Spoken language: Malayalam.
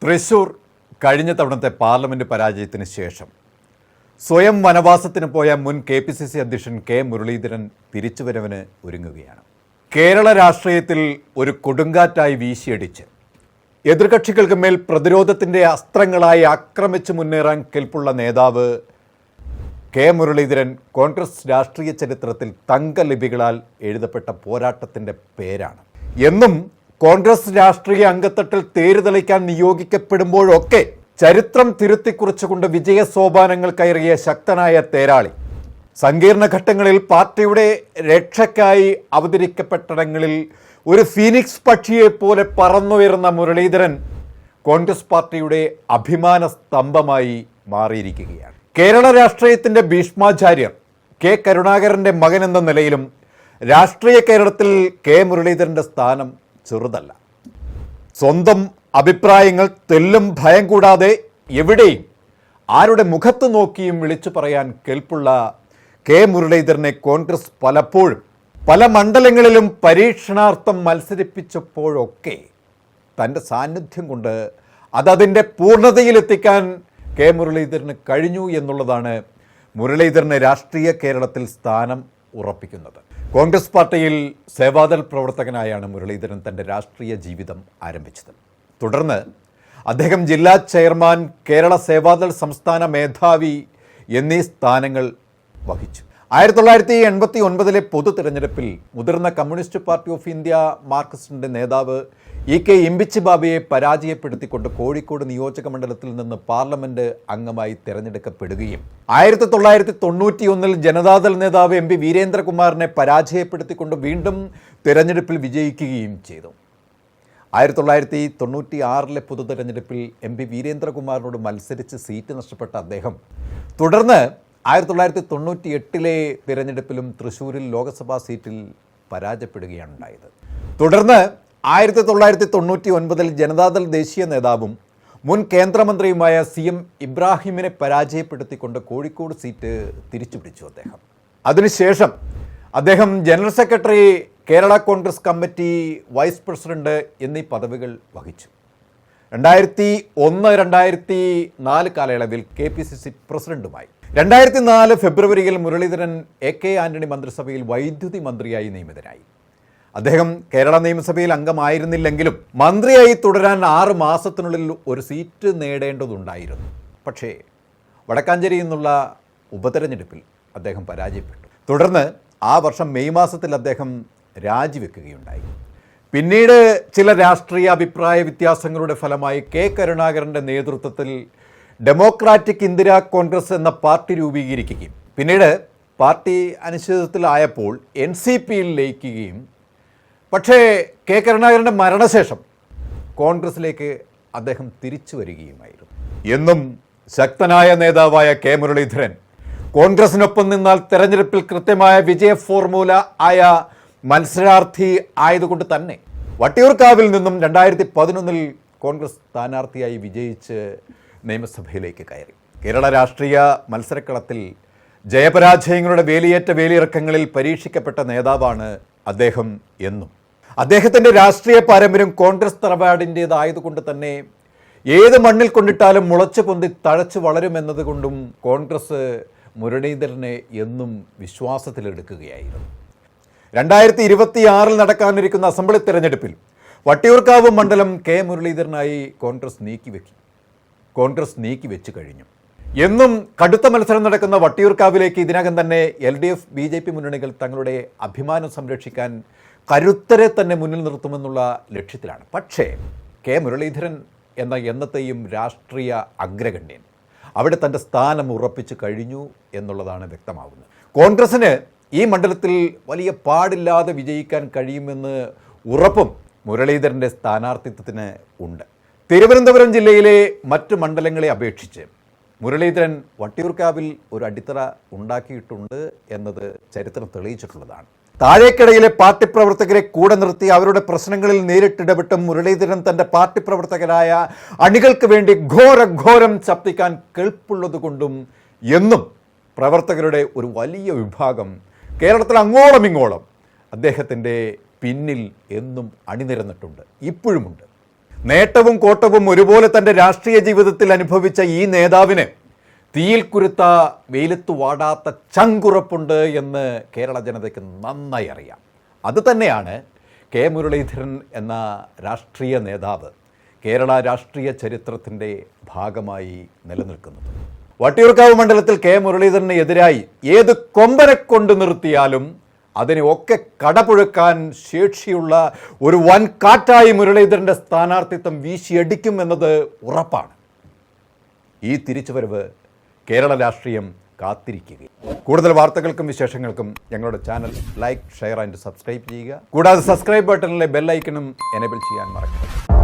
തൃശൂർ കഴിഞ്ഞ തവണത്തെ പാർലമെന്റ് പരാജയത്തിന് ശേഷം സ്വയം വനവാസത്തിന് പോയ മുൻ KPCC അധ്യക്ഷൻ കെ മുരളീധരൻ തിരിച്ചുവരവിന് ഒരുങ്ങുകയാണ്. കേരള രാഷ്ട്രീയത്തിൽ ഒരു കൊടുങ്കാറ്റായി വീശിയടിച്ച് എതിർകക്ഷികൾക്ക് മേൽ പ്രതിരോധത്തിൻ്റെ അസ്ത്രങ്ങളായി ആക്രമിച്ച് മുന്നേറാൻ കെൽപ്പുള്ള നേതാവ് കെ മുരളീധരൻ കോൺഗ്രസ് രാഷ്ട്രീയ ചരിത്രത്തിൽ തങ്കലിപികളാൽ എഴുതപ്പെട്ട പോരാട്ടത്തിൻ്റെ പേരാണ്. എന്നും കോൺഗ്രസ് രാഷ്ട്രീയ അംഗത്തട്ടിൽ തേരുതെളിക്കാൻ നിയോഗിക്കപ്പെടുമ്പോഴൊക്കെ ചരിത്രം തിരുത്തിക്കുറിച്ചുകൊണ്ട് വിജയ സോപാനങ്ങൾ കയറിയ ശക്തനായ തേരാളി. സങ്കീർണ ഘട്ടങ്ങളിൽ പാർട്ടിയുടെ രക്ഷയ്ക്കായി അവതരിക്കപ്പെട്ടിടങ്ങളിൽ ഒരു ഫീനിക്സ് പക്ഷിയെപ്പോലെ പറന്നുയർന്ന മുരളീധരൻ കോൺഗ്രസ് പാർട്ടിയുടെ അഭിമാന സ്തംഭമായി മാറിയിരിക്കുകയാണ്. കേരള രാഷ്ട്രീയത്തിൻ്റെ ഭീഷ്മാചാര്യർ കെ കരുണാകരൻ്റെ മകൻ എന്ന നിലയിലും രാഷ്ട്രീയ കേരളത്തിൽ കെ മുരളീധരൻ്റെ സ്ഥാനം ചെറുതല്ല. സ്വന്തം അഭിപ്രായങ്ങൾ തെല്ലും ഭയം കൂടാതെ എവിടെയും ആരുടെ മുഖത്ത് നോക്കിയും വിളിച്ചു പറയാൻ കെൽപ്പുള്ള കെ മുരളീധരനെ കോൺഗ്രസ് പലപ്പോഴും പല മണ്ഡലങ്ങളിലും പരീക്ഷണാർത്ഥം മത്സരിപ്പിച്ചപ്പോഴൊക്കെ തൻ്റെ സാന്നിധ്യം കൊണ്ട് അതതിൻ്റെ പൂർണ്ണതയിലെത്തിക്കാൻ കെ മുരളീധരന് കഴിഞ്ഞു എന്നുള്ളതാണ് മുരളീധരന് രാഷ്ട്രീയ കേരളത്തിൽ സ്ഥാനം ഉറപ്പിക്കുന്നത്. കോൺഗ്രസ് പാർട്ടിയിൽ സേവാദൾ പ്രവർത്തകനായാണ് മുരളീധരൻ തൻ്റെ രാഷ്ട്രീയ ജീവിതം ആരംഭിച്ചത്. തുടർന്ന് അദ്ദേഹം ജില്ലാ ചെയർമാൻ, കേരള സേവാദൾ സംസ്ഥാന മേധാവി എന്നീ സ്ഥാനങ്ങൾ വഹിച്ചു. 1989 പൊതു തിരഞ്ഞെടുപ്പിൽ മുതിർന്ന കമ്മ്യൂണിസ്റ്റ് പാർട്ടി ഓഫ് ഇന്ത്യ മാർക്സിസ്റ്റിൻ്റെ നേതാവ് EK ഇമ്പിച്ചി ബാബയെ പരാജയപ്പെടുത്തിക്കൊണ്ട് കോഴിക്കോട് നിയോജക മണ്ഡലത്തിൽ നിന്ന് പാർലമെന്റ് അംഗമായി തിരഞ്ഞെടുക്കപ്പെടുകയും 1991 ജനതാദൾ നേതാവ് MP വീരേന്ദ്രകുമാറിനെ പരാജയപ്പെടുത്തിക്കൊണ്ട് വീണ്ടും തിരഞ്ഞെടുപ്പിൽ വിജയിക്കുകയും ചെയ്തു. 1996 പൊതു തിരഞ്ഞെടുപ്പിൽ MP വീരേന്ദ്രകുമാറിനോട് മത്സരിച്ച് സീറ്റ് നഷ്ടപ്പെട്ട അദ്ദേഹം തുടർന്ന് 1998 തിരഞ്ഞെടുപ്പിലും തൃശ്ശൂരിൽ ലോക്സഭാ സീറ്റിൽ പരാജയപ്പെടുകയാണ് ഉണ്ടായത്. തുടർന്ന് 1999 ജനതാദൾ ദേശീയ നേതാവും മുൻ കേന്ദ്രമന്ത്രിയുമായ CM ഇബ്രാഹിമിനെ പരാജയപ്പെടുത്തിക്കൊണ്ട് കോഴിക്കോട് സീറ്റ് തിരിച്ചുപിടിച്ചു അദ്ദേഹം. അതിനുശേഷം അദ്ദേഹം general secretary, Kerala Congress committee vice president എന്നീ പദവികൾ വഹിച്ചു. 2001-2004 കാലയളവിൽ KPCC പ്രസിഡന്റുമായി. 2004 ഫെബ്രുവരിയിൽ മുരളീധരൻ AK ആന്റണി മന്ത്രിസഭയിൽ വൈദ്യുതി മന്ത്രിയായി നിയമിതനായി. അദ്ദേഹം കേരള നിയമസഭയിൽ അംഗമായിരുന്നില്ലെങ്കിലും മന്ത്രിയായി തുടരാൻ 6 മാസത്തിനുള്ളിൽ ഒരു സീറ്റ് നേടേണ്ടതുണ്ടായിരുന്നു. പക്ഷേ വടക്കാഞ്ചേരിയിൽ നിന്നുള്ള ഉപതെരഞ്ഞെടുപ്പിൽ അദ്ദേഹം പരാജയപ്പെട്ടു. തുടർന്ന് ആ വർഷം മെയ് മാസത്തിൽ അദ്ദേഹം രാജിവെക്കുകയുണ്ടായി. പിന്നീട് ചില രാഷ്ട്രീയ അഭിപ്രായ വ്യത്യാസങ്ങളുടെ ഫലമായി കെ കരുണാകരൻ്റെ നേതൃത്വത്തിൽ ഡെമോക്രാറ്റിക് ഇന്ദിരാ കോൺഗ്രസ് എന്ന പാർട്ടി രൂപീകരിക്കുകയും പിന്നീട് പാർട്ടി അനിശ്ചിതത്വത്തിലായപ്പോൾ NCPയിൽ ലയിക്കുകയും, പക്ഷേ കെ കരുണാകരൻ്റെ മരണശേഷം കോൺഗ്രസിലേക്ക് അദ്ദേഹം തിരിച്ചു വരികയുമായിരുന്നു. എന്നും ശക്തനായ നേതാവായ കെ മുരളീധരൻ കോൺഗ്രസിനൊപ്പം നിന്നാൽ തെരഞ്ഞെടുപ്പിൽ കൃത്യമായ വിജയ ഫോർമുല ആയ മത്സരാർത്ഥി ആയതുകൊണ്ട് തന്നെ വട്ടിയൂർക്കാവിൽ നിന്നും 2011 കോൺഗ്രസ് സ്ഥാനാർത്ഥിയായി വിജയിച്ച് നിയമസഭയിലേക്ക് കയറി. കേരള രാഷ്ട്രീയ മത്സരക്കളത്തിൽ ജയപരാജയങ്ങളുടെ വേലിയേറ്റ വേലിയിറക്കങ്ങളിൽ പരീക്ഷിക്കപ്പെട്ട നേതാവാണ് അദ്ദേഹം എന്നും. അദ്ദേഹത്തിൻ്റെ രാഷ്ട്രീയ പാരമ്പര്യം കോൺഗ്രസ് തറവാടിൻ്റേതായതുകൊണ്ട് തന്നെ ഏത് മണ്ണിൽ കൊണ്ടിട്ടാലും മുളച്ചു പൊന്തി തഴച്ചു വളരുമെന്നതുകൊണ്ടും കോൺഗ്രസ് മുരളീധരനെ എന്നും വിശ്വാസത്തിലെടുക്കുകയായിരുന്നു. 2026 നടക്കാനിരിക്കുന്ന അസംബ്ലി തെരഞ്ഞെടുപ്പിൽ വട്ടിയൂർക്കാവ് മണ്ഡലം കെ മുരളീധരനായി കോൺഗ്രസ് നീക്കിവെച്ച് കഴിഞ്ഞു. എന്നും കടുത്ത മത്സരം നടക്കുന്ന വട്ടിയൂർക്കാവിലേക്ക് ഇതിനകം തന്നെ LDF BJP മുന്നണികൾ തങ്ങളുടെ അഭിമാനം സംരക്ഷിക്കാൻ കരുത്തരെ തന്നെ മുന്നിൽ നിർത്തുമെന്നുള്ള ലക്ഷ്യത്തിലാണ്. പക്ഷേ കെ മുരളീധരൻ എന്ന എന്നത്തെയും രാഷ്ട്രീയ അഗ്രഗണ്യൻ അവിടെ തൻ്റെ സ്ഥാനം ഉറപ്പിച്ചു കഴിഞ്ഞു എന്നുള്ളതാണ് വ്യക്തമാകുന്നത്. കോൺഗ്രസിന് ഈ മണ്ഡലത്തിൽ വലിയ പാടില്ലാതെ വിജയിക്കാൻ കഴിയുമെന്ന് ഉറപ്പും മുരളീധരൻ്റെ സ്ഥാനാർത്ഥിത്വത്തിന് ഉണ്ട്. തിരുവനന്തപുരം ജില്ലയിലെ മറ്റ് മണ്ഡലങ്ങളെ അപേക്ഷിച്ച് മുരളീധരൻ വട്ടിയൂർക്കാവിൽ ഒരു അടിത്തറ ഉണ്ടാക്കിയിട്ടുണ്ട് എന്നത് ചരിത്രം തെളിയിച്ചിട്ടുള്ളതാണ്. താഴേക്കിടയിലെ പാർട്ടി പ്രവർത്തകരെ കൂടെ നിർത്തി അവരുടെ പ്രശ്നങ്ങളിൽ നേരിട്ടിടപെട്ടും മുരളീധരൻ തൻ്റെ പാർട്ടി പ്രവർത്തകരായ അണികൾക്ക് വേണ്ടി ഘോരം ശബ്ദിക്കാൻ കെൽപ്പുള്ളതുകൊണ്ടും എന്നും പ്രവർത്തകരുടെ ഒരു വലിയ വിഭാഗം കേരളത്തിൽ അങ്ങോളം ഇങ്ങോളം അദ്ദേഹത്തിൻ്റെ പിന്നിൽ എന്നും അണിനിരന്നിട്ടുണ്ട്, ഇപ്പോഴുമുണ്ട്. നേട്ടവും കോട്ടവും ഒരുപോലെ തൻ്റെ രാഷ്ട്രീയ ജീവിതത്തിൽ അനുഭവിച്ച ഈ നേതാവിന് തീയിൽ കുരുത്ത വെയിലത്ത് വാടാത്ത ചങ്കുറപ്പുണ്ട് എന്ന് കേരള ജനതയ്ക്ക് നന്നായി അറിയാം. അതുതന്നെയാണ് കെ മുരളീധരൻ എന്ന രാഷ്ട്രീയ നേതാവ് കേരള രാഷ്ട്രീയ ചരിത്രത്തിൻ്റെ ഭാഗമായി നിലനിൽക്കുന്നത്. വട്ടിയൂർക്കാവ് മണ്ഡലത്തിൽ കെ മുരളീധരന് എതിരായി ഏത് കൊമ്പനെ കൊണ്ട് നിർത്തിയാലും അതിനെ ഒക്കെ കടപുഴക്കാൻ ശേഷിയുള്ള ഒരു വൻ കാറ്റായി മുരളീധരൻ്റെ സ്ഥാനാർത്ഥിത്വം വീശിയടിക്കും എന്നത് ഉറപ്പാണ്. ഈ തിരിച്ചുവരവ് കേരള രാഷ്ട്രീയം കാത്തിരിക്കുകയും. കൂടുതൽ വാർത്തകൾക്കും വിശേഷങ്ങൾക്കും ഞങ്ങളുടെ channel like, share and subscribe ചെയ്യുക. കൂടാതെ സബ്സ്ക്രൈബ് ബട്ടണിലെ ബെൽ ഐക്കണും എനേബിൾ ചെയ്യാൻ മറക്കരുത്.